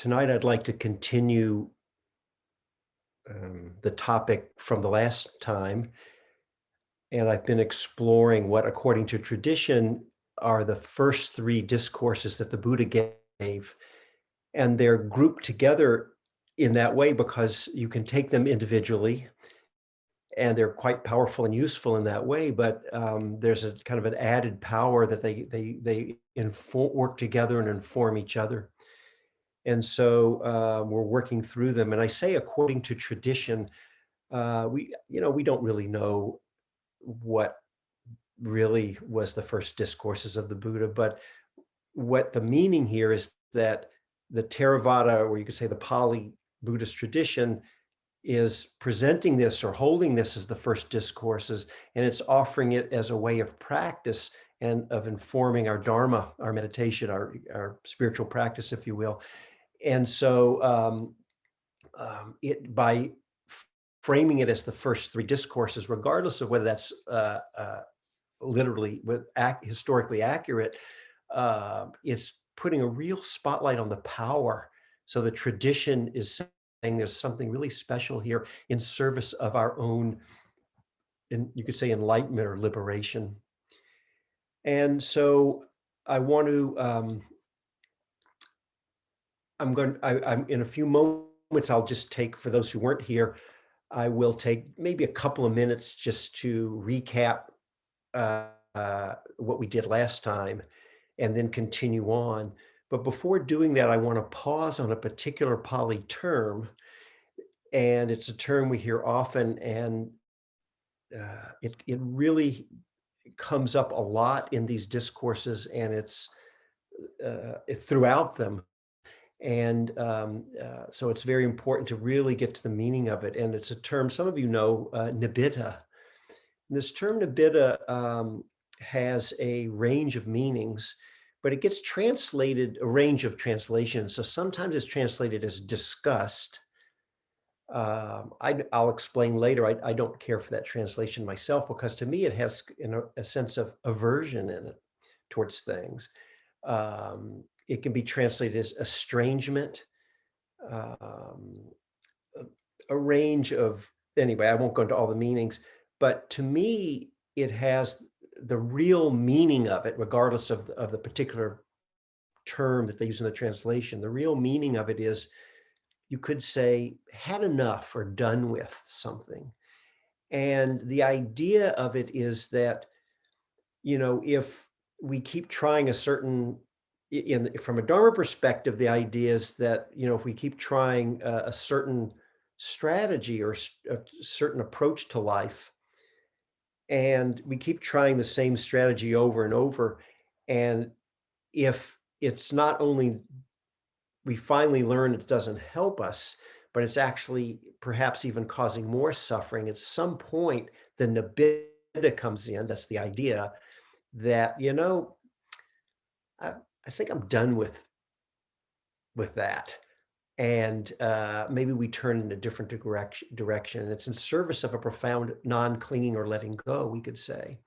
Tonight, I'd like to continue the topic from the last time, and I've been exploring what, according to tradition, are the first three discourses that the Buddha gave. And they're grouped together in that way because you can take them individually, and they're quite powerful and useful in that way. But there's a kind of an added power that work together and inform each other. And so we're working through them. And I say according to tradition, we don't really know what really was the first discourses of the Buddha, but what the meaning here is that the Theravada, or you could say the Pali Buddhist tradition, is presenting this or holding this as the first discourses, and it's offering it as a way of practice and of informing our Dharma, our meditation, our spiritual practice, if you will. And so it by framing it as the first three discourses, regardless of whether that's literally historically accurate, it's putting a real spotlight on the power. So the tradition is saying there's something really special here in service of our own, you could say, enlightenment or liberation. And so I want to I'm in a few moments, I'll just take, for those who weren't here, I will take maybe a couple of minutes just to recap what we did last time and then continue on. But before doing that, I want to pause on a particular Pali term, and it's a term we hear often, and it really comes up a lot in these discourses, and it's throughout them. And so it's very important to really get to the meaning of it. And it's a term some of you know, nibbida. This term nibbida has a range of meanings, but it gets translated, a range of translations. So sometimes it's translated as disgust. I'll explain later. I don't care for that translation myself, because to me it has a sense of aversion in it towards things. It can be translated as estrangement, um, a range of, anyway, I won't go into all the meanings, but to me, it has the real meaning of it, regardless of the particular term that they use in the translation. The real meaning of it is, you could say, had enough or done with something. And the idea of it is that, if we keep trying a certain, from a Dharma perspective, the idea is that, if we keep trying a certain strategy or a certain approach to life, and we keep trying the same strategy over and over, and if it's not only we finally learn it doesn't help us, but it's actually perhaps even causing more suffering, at some point, the nibbida comes in. That's the idea that, I, I think I'm done with that. And maybe we turn in a different direction. It's in service of a profound non-clinging or letting go, we could say.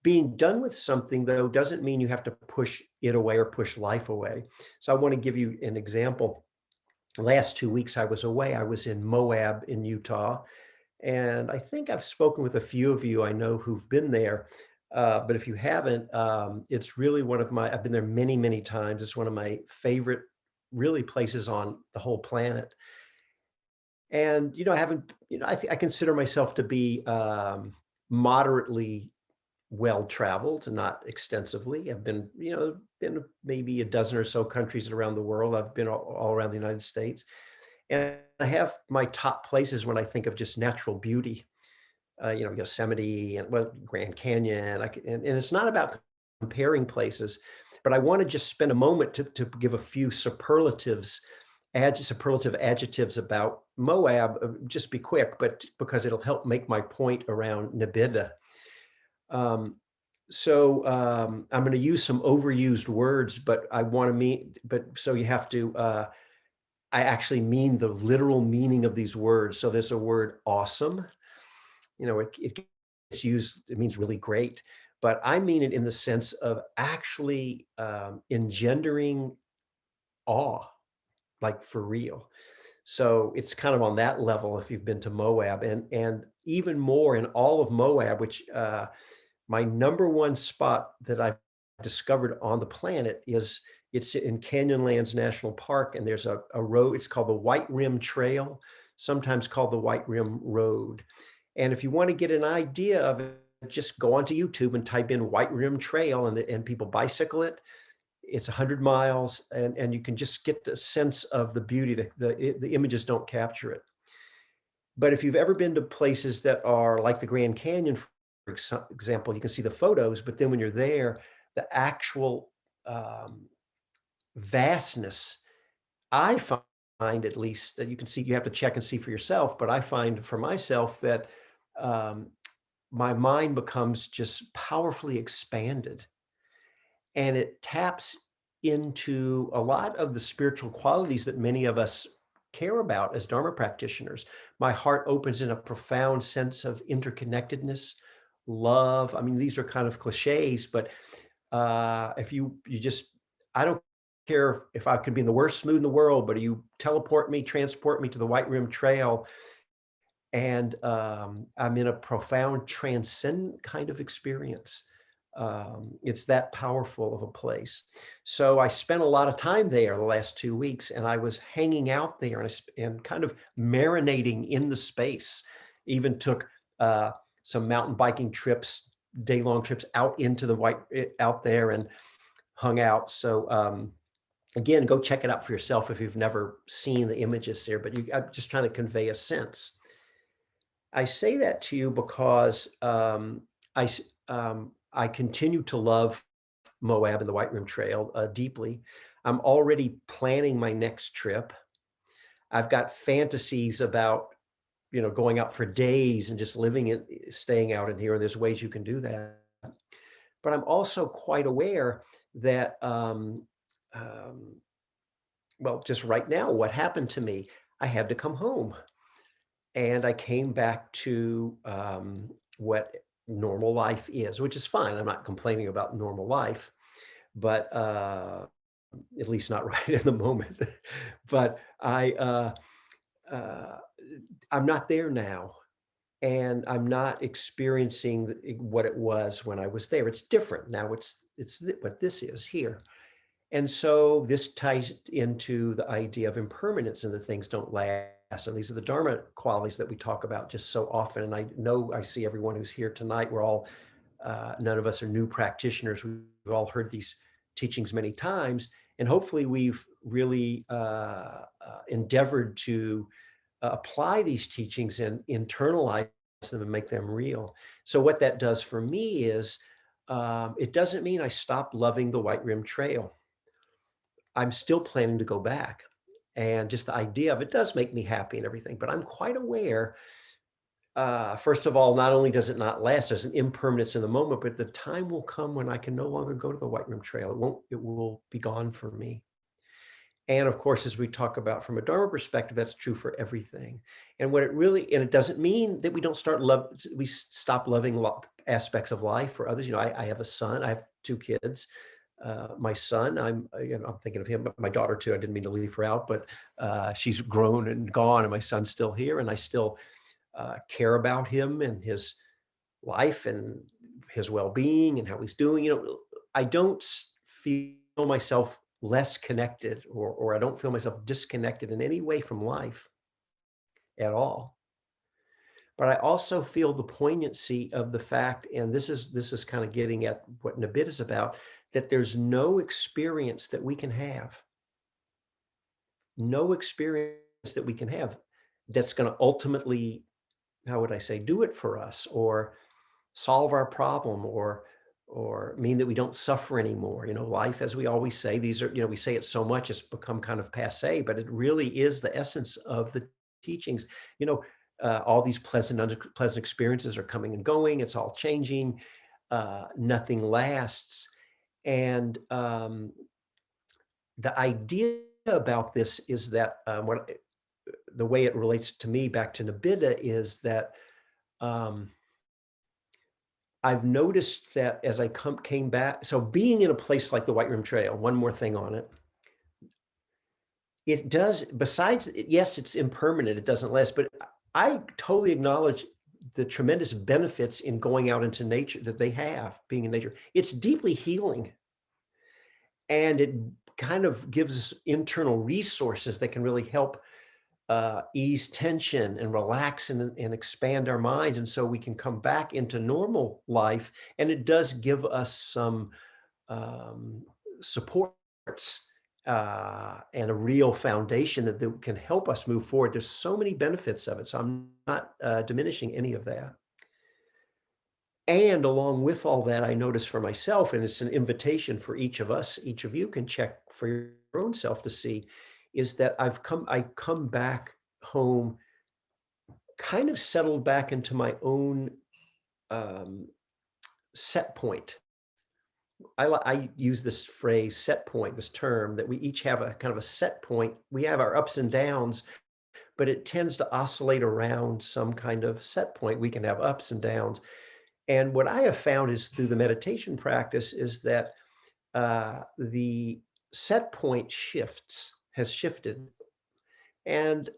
Being done with something, though, doesn't mean you have to push it away or push life away. So I want to give you an example. Last 2 weeks I was away. I was in Moab in Utah. And I think I've spoken with a few of you I know who've been there. But if you haven't, it's really I've been there many, many times. It's one of my favorite, really, places on the whole planet. And, I haven't, I consider myself to be moderately well-traveled, not extensively. I've been, been maybe a dozen or so countries around the world. I've been all around the United States. And I have my top places when I think of just natural beauty, Yosemite and, well, Grand Canyon. And it's not about comparing places, but I want to just spend a moment to give a few superlative adjectives about Moab. Just be quick, but because it'll help make my point around nibbida. I'm going to use some overused words, but so you have to, I actually mean the literal meaning of these words. So there's a word awesome, it gets used, it means really great, but I mean it in the sense of actually engendering awe. like for real. So it's kind of on that level if you've been to Moab, and even more in all of Moab, which my number one spot that I've discovered on the planet is it's in Canyonlands National Park, and there's a road. It's called the White Rim Trail, sometimes called the White Rim Road. And if you want to get an idea of it, just go onto YouTube and type in White Rim Trail, and people bicycle it. It's 100 miles, and you can just get the sense of the beauty. The images don't capture it. But if you've ever been to places that are like the Grand Canyon, for example, you can see the photos, but then when you're there, the actual um, vastness, I find at least that you can see, you have to check and see for yourself, but I find for myself that um, my mind becomes just powerfully expanded, and it taps into a lot of the spiritual qualities that many of us care about as Dharma practitioners. My heart opens in a profound sense of interconnectedness, love. I mean, these are kind of cliches, but if you just, I don't care if I could be in the worst mood in the world, but you teleport me, transport me to the White Rim Trail, and I'm in a profound transcendent kind of experience. It's that powerful of a place. So I spent a lot of time there the last 2 weeks, and I was hanging out there and kind of marinating in the space. Even took some mountain biking trips, day-long trips out into the out there and hung out. So again, go check it out for yourself if you've never seen the images there. But I'm just trying to convey a sense. I say that to you because I continue to love Moab and the White Rim Trail deeply. I'm already planning my next trip. I've got fantasies about, going out for days and just living it, staying out in here. And there's ways you can do that. But I'm also quite aware that, um, well, just right now, what happened to me, I had to come home. And I came back to what normal life is, which is fine. I'm not complaining about normal life, but at least not right in the moment. But uh, I'm not there now, and I'm not experiencing what it was when I was there. It's different now. It's what this is here. And so this ties into the idea of impermanence and that things don't last. And these are the Dharma qualities that we talk about just so often. And I know I see everyone who's here tonight. We're all, none of us are new practitioners. We've all heard these teachings many times. And hopefully we've really endeavored to apply these teachings and internalize them and make them real. So what that does for me is it doesn't mean I stop loving the White Rim Trail. I'm still planning to go back. And just the idea of it does make me happy and everything. But I'm quite aware, first of all, not only does it not last, there's an impermanence in the moment, but the time will come when I can no longer go to the White Rim Trail. It will be gone for me. And of course, as we talk about from a Dharma perspective, that's true for everything. And what it really, and it doesn't mean that we don't we stop loving aspects of life for others. I have a son, I have 2 kids. My son, I'm thinking of him, but my daughter too. I didn't mean to leave her out, but she's grown and gone, and my son's still here, and I still care about him and his life and his well-being and how he's doing. I don't feel myself less connected, or I don't feel myself disconnected in any way from life at all. But I also feel the poignancy of the fact, and this is kind of getting at what Nabit is about, that there's no experience that we can have, no experience that we can have that's going to ultimately, how would I say, do it for us, or solve our problem, or mean that we don't suffer anymore. Life, as we always say, these are, we say it so much, it's become kind of passe, but it really is the essence of the teachings. All these pleasant, unpleasant experiences are coming and going. It's all changing. Nothing lasts. And the idea about this is that the way it relates to me back to Nibbida is that um, I've noticed that as I came back, so being in a place like the White Rim Trail, one more thing on it, It does, besides, yes, it's impermanent, it doesn't last, but I totally acknowledge the tremendous benefits in going out into nature that they have, being in nature. It's deeply healing, and it kind of gives us internal resources that can really help ease tension and relax and expand our minds. And so we can come back into normal life. And it does give us some um, supports and a real foundation that can help us move forward. There's so many benefits of it. So I'm not diminishing any of that. And along with all that, I notice for myself, and it's an invitation for each of us, each of you can check for your own self to see, is that I come back home kind of settled back into my own um, set point. I use this phrase set point, this term that we each have a kind of a set point. We have our ups and downs, but it tends to oscillate around some kind of set point. We can have ups and downs. And what I have found is through the meditation practice is that the set point has shifted. And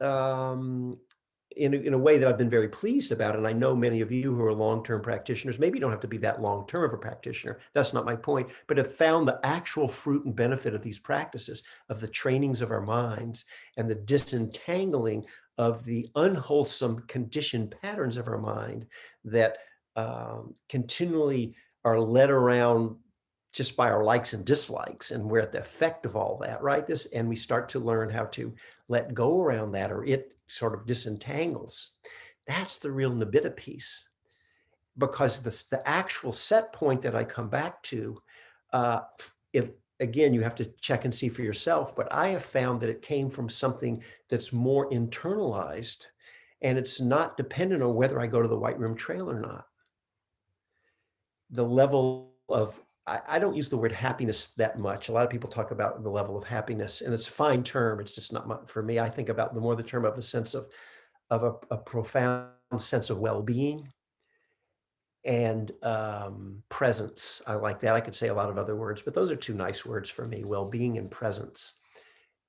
in a way that I've been very pleased about. And I know many of you who are long-term practitioners, maybe you don't have to be that long-term of a practitioner. That's not my point, but have found the actual fruit and benefit of these practices, of the trainings of our minds and the disentangling of the unwholesome conditioned patterns of our mind that continually are led around just by our likes and dislikes, and we're at the effect of all that, right? And we start to learn how to let go around that, or it sort of disentangles. That's the real nibbida piece, because the actual set point that I come back to, if again, you have to check and see for yourself, but I have found that it came from something that's more internalized, and it's not dependent on whether I go to the White Room Trail or not. The level of, I don't use the word happiness that much. A lot of people talk about the level of happiness, and it's a fine term. It's just not for me. I think about the term of the sense of a profound sense of well-being and presence. I like that. I could say a lot of other words, but those are two nice words for me: well-being and presence,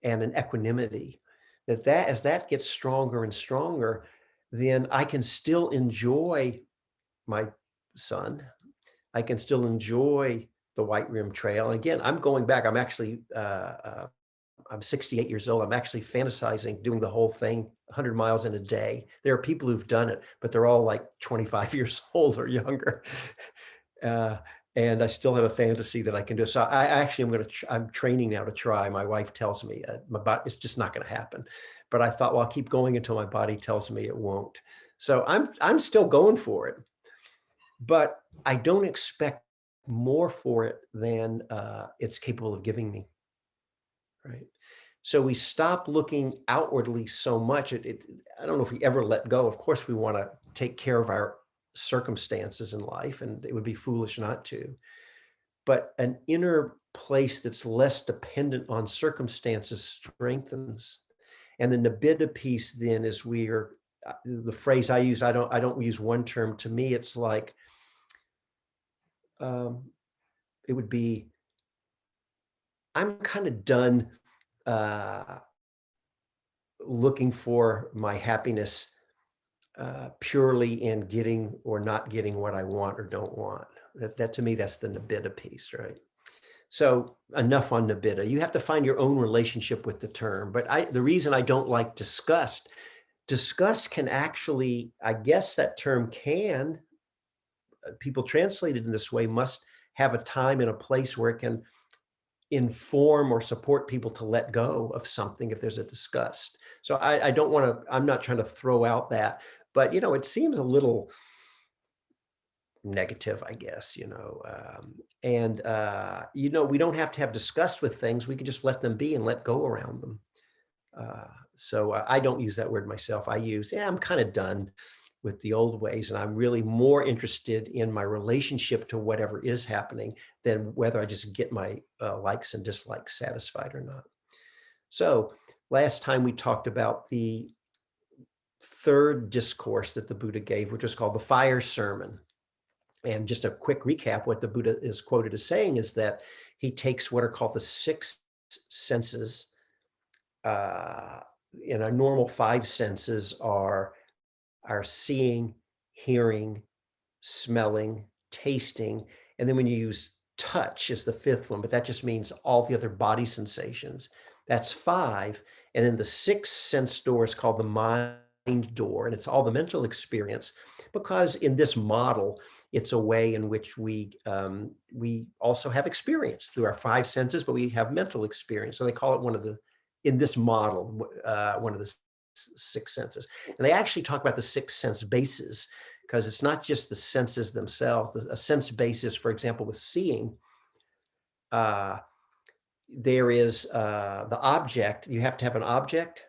and an equanimity. That as that gets stronger and stronger, then I can still enjoy my son. I can still enjoy the White Rim Trail. And again, I'm going back. I'm 68 years old. I'm actually fantasizing doing the whole thing 100 miles in a day. There are people who've done it, but they're all like 25 years old or younger. Uh, and I still have a fantasy that I can do. So I actually I'm training now to try. My wife tells me my body, it's just not going to happen. But I thought, well, I'll keep going until my body tells me it won't. So I'm still going for it. But I don't expect more for it than it's capable of giving me, right? So we stop looking outwardly so much. I don't know if we ever let go. Of course, we want to take care of our circumstances in life, and it would be foolish not to. But an inner place that's less dependent on circumstances strengthens. And the nibbida piece then is the phrase I use, I don't use one term. To me, it's like, it would be, I'm kind of done looking for my happiness purely in getting or not getting what I want or don't want. That to me, that's the nibbida piece, right? So enough on nibbida. You have to find your own relationship with the term. But the reason I don't like disgust can actually, I guess that term can, people translated in this way must have a time and a place where it can inform or support people to let go of something if there's a disgust. So I don't want to, I'm not trying to throw out that, but it seems a little negative, I guess, we don't have to have disgust with things. We can just let them be and let go around them. So I don't use that word myself. I'm kind of done with the old ways, and I'm really more interested in my relationship to whatever is happening than whether I just get my likes and dislikes satisfied or not. So last time we talked about the third discourse that the Buddha gave, which is called the Fire Sermon. And just a quick recap, what the Buddha is quoted as saying is that he takes what are called the six senses uh, in our normal five senses are our seeing, hearing, smelling, tasting, and then when you use touch is the fifth one, but that just means all the other body sensations. That's five. And then the sixth sense door is called the mind door, and it's all the mental experience because in this model, it's a way in which we also have experience through our five senses, but we have mental experience. So they call it one of the in this model one of the six senses. And they actually talk about the six sense bases because it's not just the senses themselves. A sense basis, for example, with seeing, uh, there is the object. You have to have an object,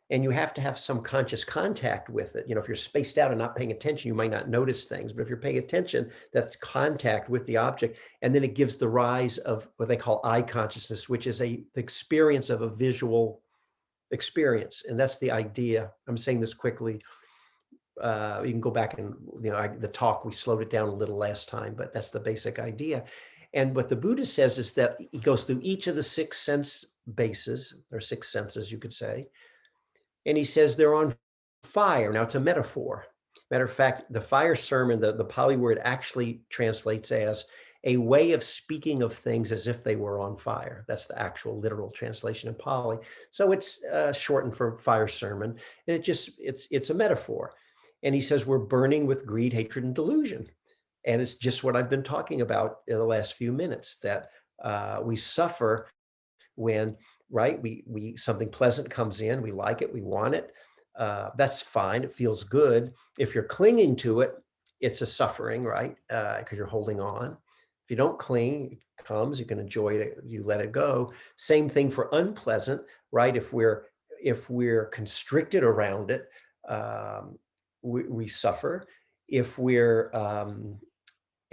and you have to have some conscious contact with it. You know, if you're spaced out and not paying attention, you might not notice things. But if you're paying attention, that's contact with the object, and then it gives the rise of what they call eye consciousness, which is the experience of a visual experience, and that's the idea. I'm saying this quickly. You can go back and, the talk, we slowed it down a little last time, but that's the basic idea. And what the Buddha says is that he goes through each of the six sense bases, or six senses, you could say, and he says they're on fire. Now, it's a metaphor. Matter of fact, the fire sermon, the Pali word actually translates as a way of speaking of things as if they were on fire. That's the actual literal translation in Pali. So it's shortened for fire sermon, and it's a metaphor. And he says we're burning with greed, hatred, and delusion. And it's just what I've been talking about in the last few minutes, that we suffer when, right, we something pleasant comes in, we like it, we want it. That's fine. It feels good. If you're clinging to it, it's a suffering, right? Because you're holding on. If you don't cling, it comes, you can enjoy it, you let it go. Same thing for unpleasant, right? If we're constricted around it, we suffer. If we're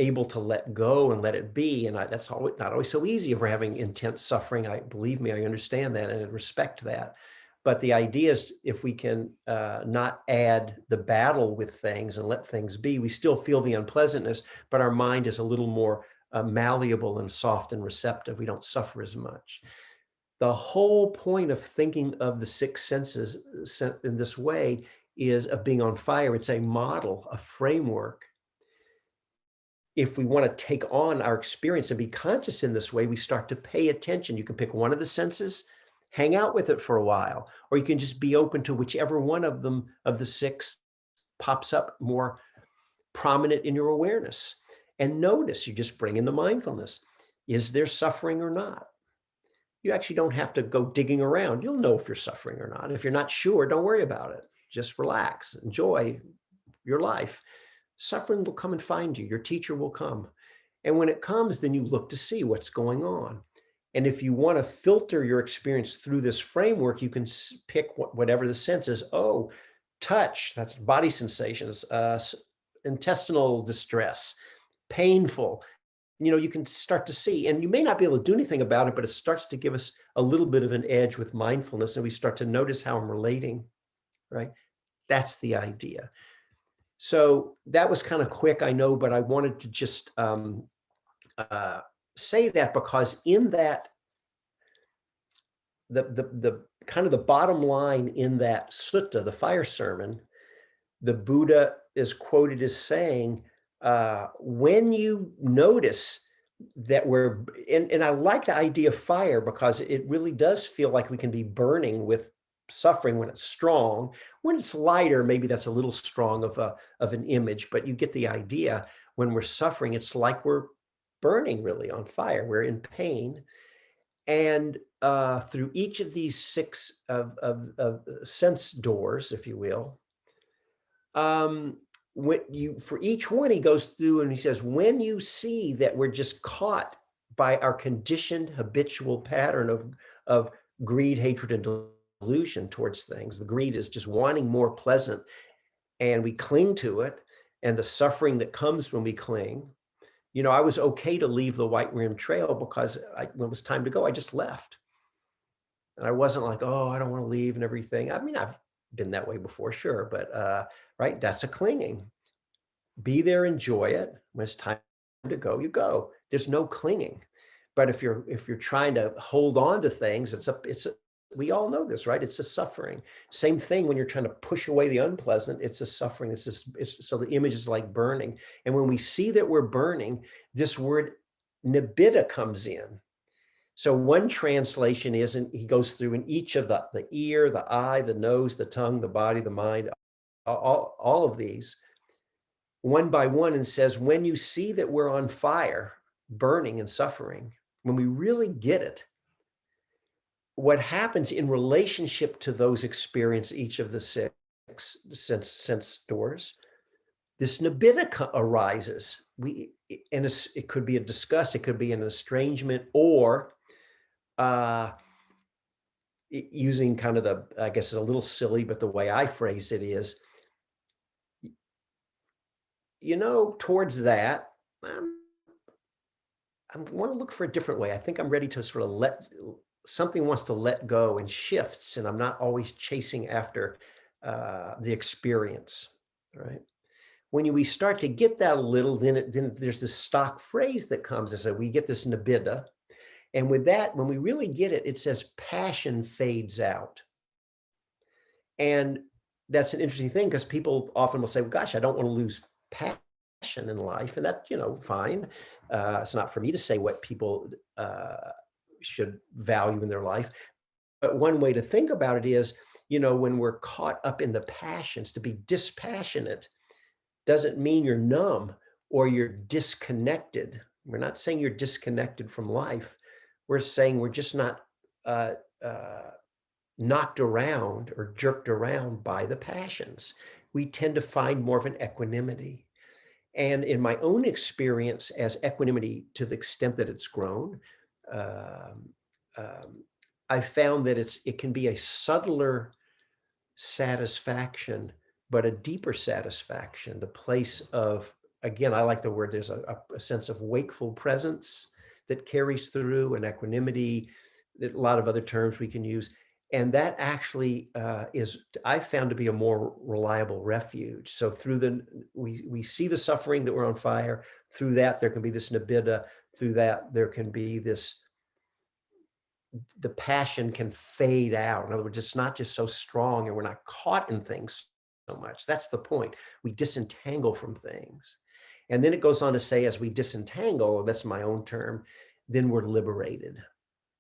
able to let go and let it be, and that's not always so easy if we're having intense suffering. Believe me, I understand that and I respect that. But the idea is, if we can not add the battle with things and let things be, we still feel the unpleasantness, but our mind is a little more malleable and soft and receptive. We don't suffer as much. The whole point of thinking of the six senses in this way is of being on fire. It's a model, a framework. If we want to take on our experience and be conscious in this way, we start to pay attention. You can pick one of the senses, hang out with it for a while, or you can just be open to whichever one of them, of the six, pops up more prominent in your awareness. And notice, you just bring in the mindfulness. Is there suffering or not? You actually don't have to go digging around. You'll know if you're suffering or not. If you're not sure, don't worry about it. Just relax, enjoy your life. Suffering will come and find you. Your teacher will come. And when it comes, then you look to see what's going on. And if you want to filter your experience through this framework, you can pick whatever the sense is. Oh, touch, that's body sensations, intestinal distress, painful. You can start to see, and you may not be able to do anything about it, but it starts to give us a little bit of an edge with mindfulness, and we start to notice how I'm relating, right? That's the idea. So that was kind of quick, I know, but I wanted to just say that, because in that, the kind of the bottom line in that sutta, the fire sermon, the Buddha is quoted as saying, when you notice that and I like the idea of fire, because it really does feel like we can be burning with suffering when it's strong. When it's lighter, maybe that's a little strong of an image, but you get the idea. When we're suffering, it's like we're burning really on fire. We're in pain. And through each of these six of sense doors, if you will, for each one, he goes through and he says, when you see that we're just caught by our conditioned habitual pattern of greed, hatred, and delusion towards things, the greed is just wanting more pleasant, and we cling to it, and the suffering that comes when we cling. I was okay to leave the White Rim Trail because when it was time to go, I just left. And I wasn't like, oh, I don't want to leave and everything. I mean, I've been that way before, sure, but right, that's a clinging. Be there, enjoy it. When it's time to go, you go. There's no clinging. But if you're trying to hold on to things, we all know this, right? It's a suffering. Same thing when you're trying to push away the unpleasant, it's a suffering. So the image is like burning. And when we see that we're burning, this word nibbida comes in. So one translation is, and he goes through in each of the ear, the eye, the nose, the tongue, the body, the mind, all of these, one by one, and says, when you see that we're on fire, burning and suffering, when we really get it, what happens in relationship to those experience each of the six sense doors, this nibbida arises. And it could be a disgust, it could be an estrangement, or using kind of the, I guess it's a little silly, but the way I phrased it is, towards that, I want to look for a different way. I think I'm ready to sort of something wants to let go and shifts, and I'm not always chasing after the experience, right? When we start to get that a little, then there's this stock phrase that comes and so we get this nibbida. And with that, when we really get it, it says passion fades out. And that's an interesting thing because people often will say, well, gosh, I don't want to lose passion in life. And that's, fine. It's not for me to say what people should value in their life. But one way to think about it is, when we're caught up in the passions, to be dispassionate doesn't mean you're numb or you're disconnected. We're not saying you're disconnected from life. We're saying we're just not knocked around or jerked around by the passions. We tend to find more of an equanimity. And in my own experience as equanimity, to the extent that it's grown, I found that it can be a subtler satisfaction, but a deeper satisfaction, the place of, again, I like the word, there's a sense of wakeful presence that carries through, and equanimity, a lot of other terms we can use. And that actually I found to be a more reliable refuge. So through we see the suffering that we're on fire, through that there can be this nibbida, through that there can be the passion can fade out. In other words, it's not just so strong and we're not caught in things so much. That's the point. We disentangle from things. And then it goes on to say, as we disentangle, that's my own term, then we're liberated.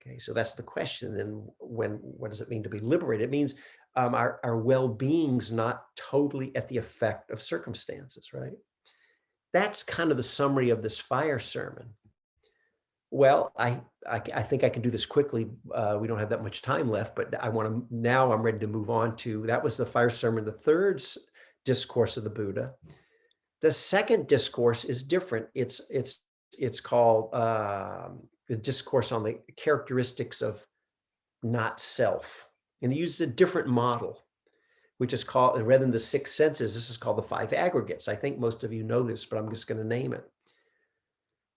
Okay, so that's the question. Then what does it mean to be liberated? It means our well-being's not totally at the effect of circumstances, right? That's kind of the summary of this fire sermon. Well, I think I can do this quickly. We don't have that much time left, but now I'm ready to move on to, that was the fire sermon, the third discourse of the Buddha. The second discourse is different. It's called the discourse on the characteristics of not self. And he uses a different model, which is called, rather than the six senses, this is called the five aggregates. I think most of you know this, but I'm just going to name it.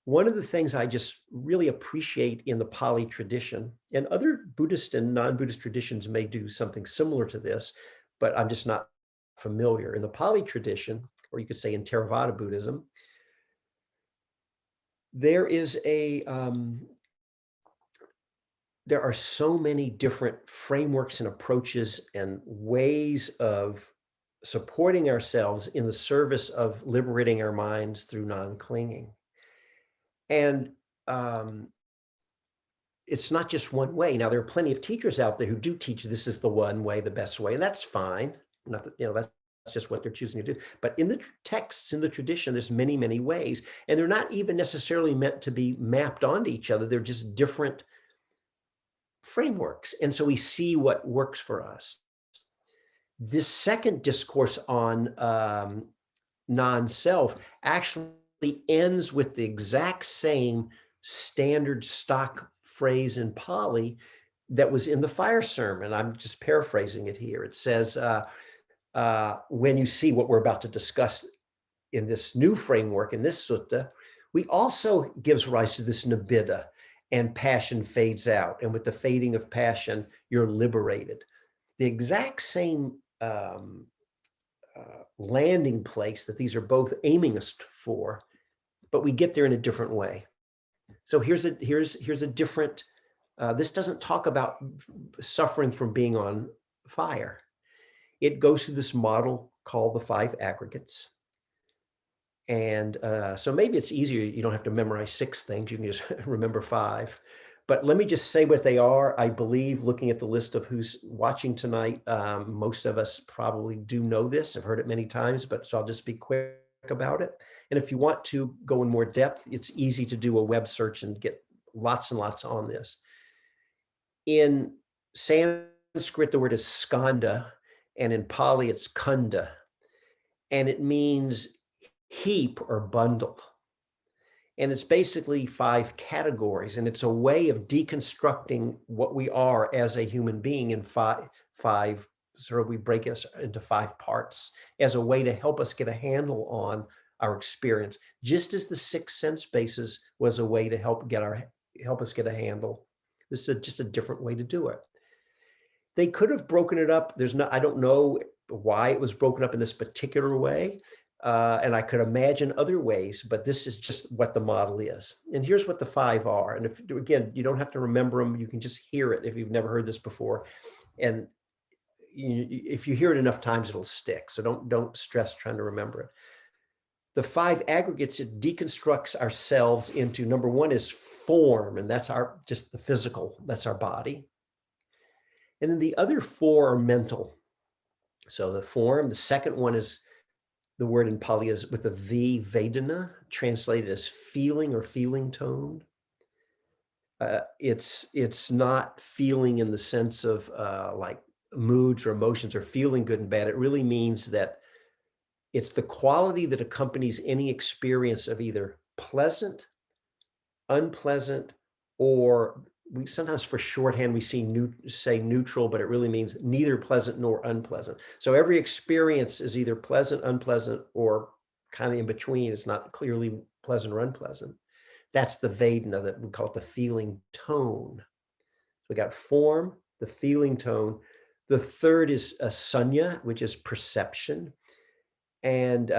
One of the things I just really appreciate in the Pali tradition, and other Buddhist and non-Buddhist traditions may do something similar to this, but I'm just not familiar. In the Pali tradition, or you could say in Theravada Buddhism, there are so many different frameworks and approaches and ways of supporting ourselves in the service of liberating our minds through non-clinging. And it's not just one way. Now, there are plenty of teachers out there who do teach this is the one way, the best way, and that's fine. Not that, that's just what they're choosing to do. But in the texts, in the tradition, there's many, many ways. And they're not even necessarily meant to be mapped onto each other. They're just different frameworks. And so we see what works for us. This second discourse on non-self actually ends with the exact same standard stock phrase in Pali that was in the fire sermon. I'm just paraphrasing it here. It says, when you see what we're about to discuss in this new framework, in this sutta, we also gives rise to this nibbida, and passion fades out. And with the fading of passion, you're liberated. The exact same landing place that these are both aiming us for, but we get there in a different way. So here's a different This doesn't talk about suffering from being on fire. It goes through this model called the five aggregates. And so maybe it's easier. You don't have to memorize six things. You can just remember five. But let me just say what they are. I believe, looking at the list of who's watching tonight, most of us probably do know this. I've heard it many times, but so I'll just be quick about it. And if you want to go in more depth, it's easy to do a web search and get lots and lots on this. In Sanskrit, the word is skanda, and in Pali, it's kunda, and it means heap or bundle. And it's basically five categories, and it's a way of deconstructing what we are as a human being in five, sort of we break it into five parts as a way to help us get a handle on our experience, just as the six sense bases was a way to help us get a handle. This is just a different way to do it. They could have broken it up. I don't know why it was broken up in this particular way. And I could imagine other ways, but this is just what the model is. And here's what the five are. And again, you don't have to remember them. You can just hear it if you've never heard this before. And if you hear it enough times, it'll stick. So don't stress trying to remember it. The five aggregates, it deconstructs ourselves into, number one is form, and that's just the physical, that's our body. And then the other four are mental. So the form, the second one is, the word in Pali is with a V, Vedana, translated as feeling or feeling tone. It's not feeling in the sense of like moods or emotions or feeling good and bad. It really means that it's the quality that accompanies any experience of either pleasant, unpleasant, or we sometimes for shorthand, we say neutral, but it really means neither pleasant nor unpleasant. So every experience is either pleasant, unpleasant, or kind of in between. It's not clearly pleasant or unpleasant. That's the Vedana, that we call it the feeling tone. So we got form, the feeling tone. The third is a sunya, which is perception. And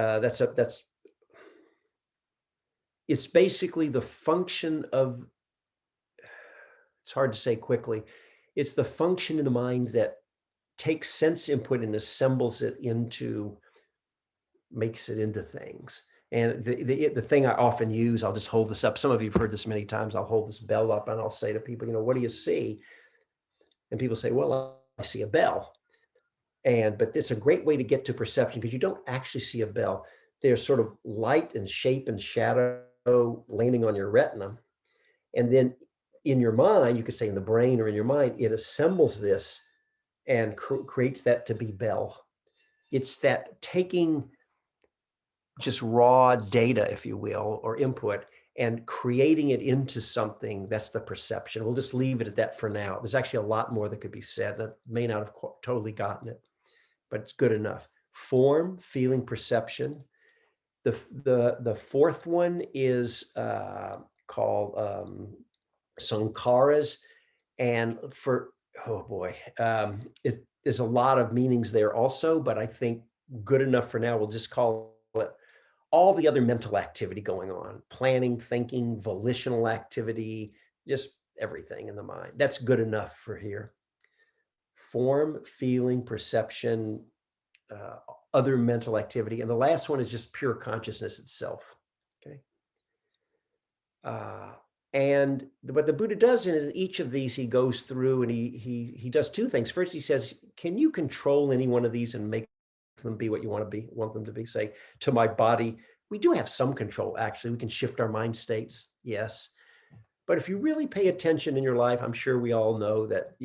it's basically the function of, it's hard to say quickly. It's the function in the mind that takes sense input and assembles it makes it into things. And the thing I often use, I'll just hold this up. Some of you have heard this many times. I'll hold this bell up and I'll say to people, what do you see? And people say, well, I see a bell. But it's a great way to get to perception because you don't actually see a bell. There's sort of light and shape and shadow landing on your retina. And then in your mind, you could say in the brain or in your mind, it assembles this and creates that to be bell. It's that taking just raw data, if you will, or input, and creating it into something. That's the perception. We'll just leave it at that for now. There's actually a lot more that could be said. I may not have totally gotten it, but it's good enough. Form, feeling, perception. The fourth one is called sankharas, and oh boy, there's a lot of meanings there also, but I think good enough for now. We'll just call it all the other mental activity going on: planning, thinking, volitional activity, just everything in the mind. That's good enough for here. Form, feeling, perception, other mental activity, and the last one is just pure consciousness itself. Okay. And what the Buddha does in each of these, he goes through and he does two things. First, he says, can you control any one of these and make them be what you want them to be? Say, to my body, we do have some control, actually. We can shift our mind states, yes. But if you really pay attention in your life, I'm sure we all know that,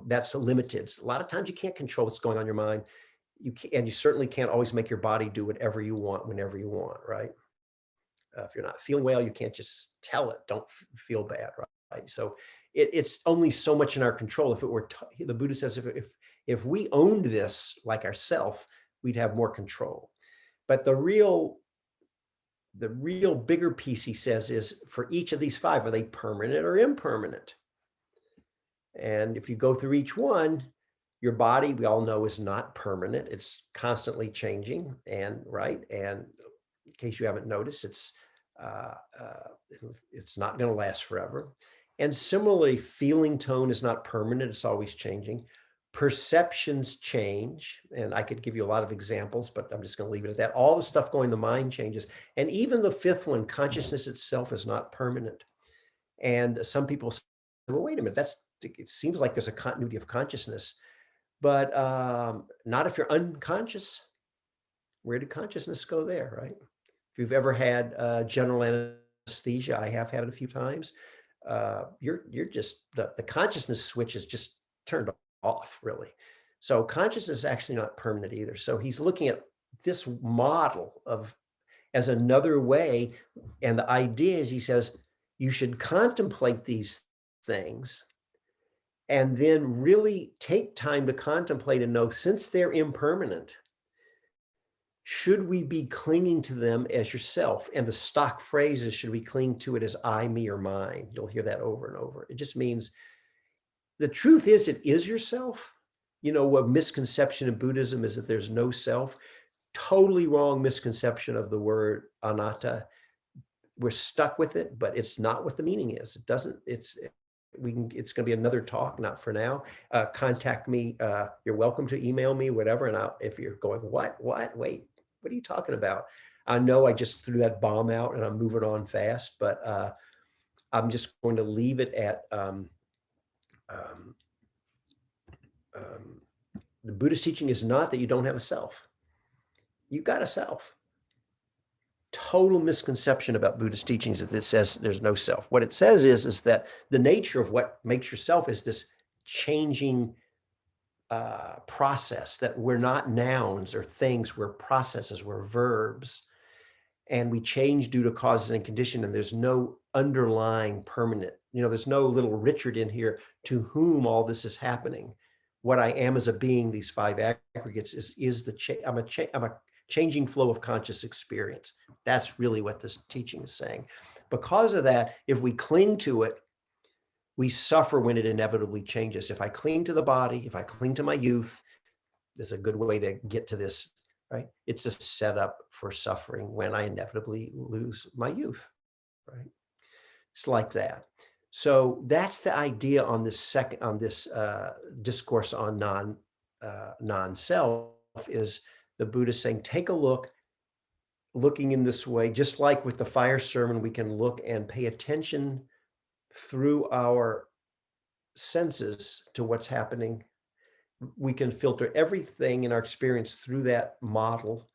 that's limited. A lot of times you can't control what's going on in your mind. And you certainly can't always make your body do whatever you want, whenever you want, right? If you're not feeling well, you can't just tell it, don't feel bad, right? So it's only so much in our control. If it were, the Buddha says, if we owned this like ourself, we'd have more control. But the real bigger piece, he says, is for each of these five, are they permanent or impermanent? And if you go through each one, your body, we all know, is not permanent. It's constantly changing, and in case you haven't noticed, it's not going to last forever. And similarly, feeling tone is not permanent, it's always changing. Perceptions change, and I could give you a lot of examples, but I'm just going to leave it at that. All the stuff going in the mind changes. And even the fifth one, consciousness itself is not permanent. And some people say, well, wait a minute, it seems like there's a continuity of consciousness, but not if you're unconscious. Where did consciousness go there, right? If you've ever had general anesthesia, I have had it a few times. You're just the consciousness switch is just turned off, really. So consciousness is actually not permanent either. So he's looking at this model of as another way, and the idea is he says you should contemplate these things and then really take time to contemplate and know since they're impermanent, should we be clinging to them as yourself? And the stock phrase is, should we cling to it as I, me, or mine? You'll hear that over and over. It just means the truth is it is yourself. You know, what misconception in Buddhism is that there's no self. Totally wrong misconception of the word anatta. We're stuck with it, but it's not what the meaning is. It doesn't, it's going to be another talk, not for now. Contact me. You're welcome to email me, whatever. And if you're going, wait, what are you talking about? I know I just threw that bomb out and I'm moving on fast, but I'm just going to leave it at um, the Buddhist teaching is not that you don't have a self. You got a self. Total misconception about Buddhist teachings that it says there's no self. What it says is that the nature of what makes yourself is this changing process, that we're not nouns or things, we're processes, we're verbs, and we change due to causes and condition, and there's no underlying permanent, there's no little Richard in here to whom all this is happening. What I am as a being, these five aggregates, is I'm a changing flow of conscious experience. That's really what this teaching is saying. Because of that, if we cling to it, we suffer when it inevitably changes. If I cling to the body, if I cling to my youth, there's a good way to get to this, right? It's a setup for suffering when I inevitably lose my youth, right? It's like that. So that's the idea on this discourse on non-self is the Buddha saying, take a look, looking in this way, just like with the fire sermon, we can look and pay attention through our senses to what's happening. We can filter everything in our experience through that model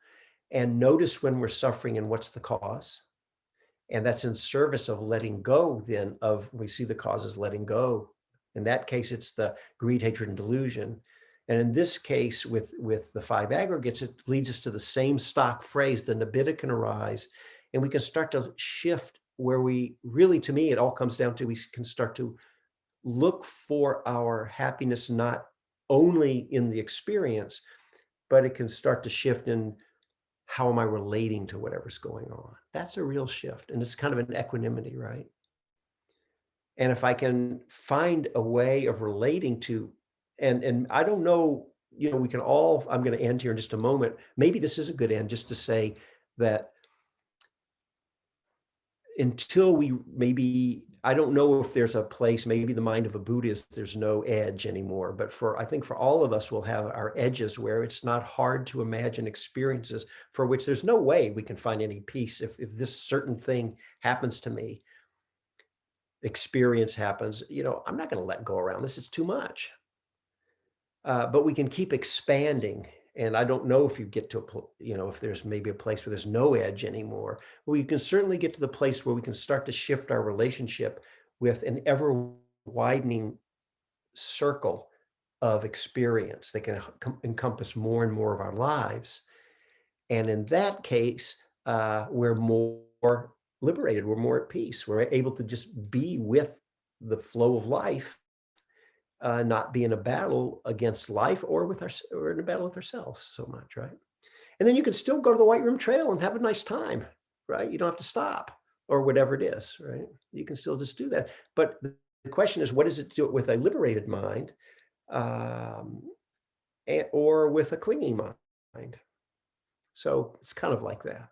and notice when we're suffering and what's the cause. And that's in service of letting go then of, we see the causes letting go. In that case, it's the greed, hatred, and delusion. And in this case, with the five aggregates, it leads us to the same stock phrase, the nibbida can arise, and we can start to shift where we really, to me, it all comes down to, we can start to look for our happiness, not only in the experience, but it can start to shift in how am I relating to whatever's going on? That's a real shift. And it's kind of an equanimity, right? And if I can find a way of relating to, and I don't know, we can all, I'm going to end here in just a moment. Maybe this is a good end just to say that until we maybe, I don't know if there's a place, maybe the mind of a Buddhist, there's no edge anymore. But I think for all of us, we'll have our edges where it's not hard to imagine experiences for which there's no way we can find any peace. If this certain thing happens to me, experience happens, I'm not going to let go around this. It's too much. But we can keep expanding. And I don't know if you get to if there's maybe a place where there's no edge anymore. Well, you can certainly get to the place where we can start to shift our relationship with an ever widening circle of experience that can encompass more and more of our lives. And in that case, we're more liberated. We're more at peace. We're able to just be with the flow of life, not be in a battle against life or in a battle with ourselves so much, right? And then you can still go to the White Room Trail and have a nice time, right? You don't have to stop or whatever it is, right? You can still just do that. But the question is, what does it do with a liberated mind or with a clinging mind? So it's kind of like that.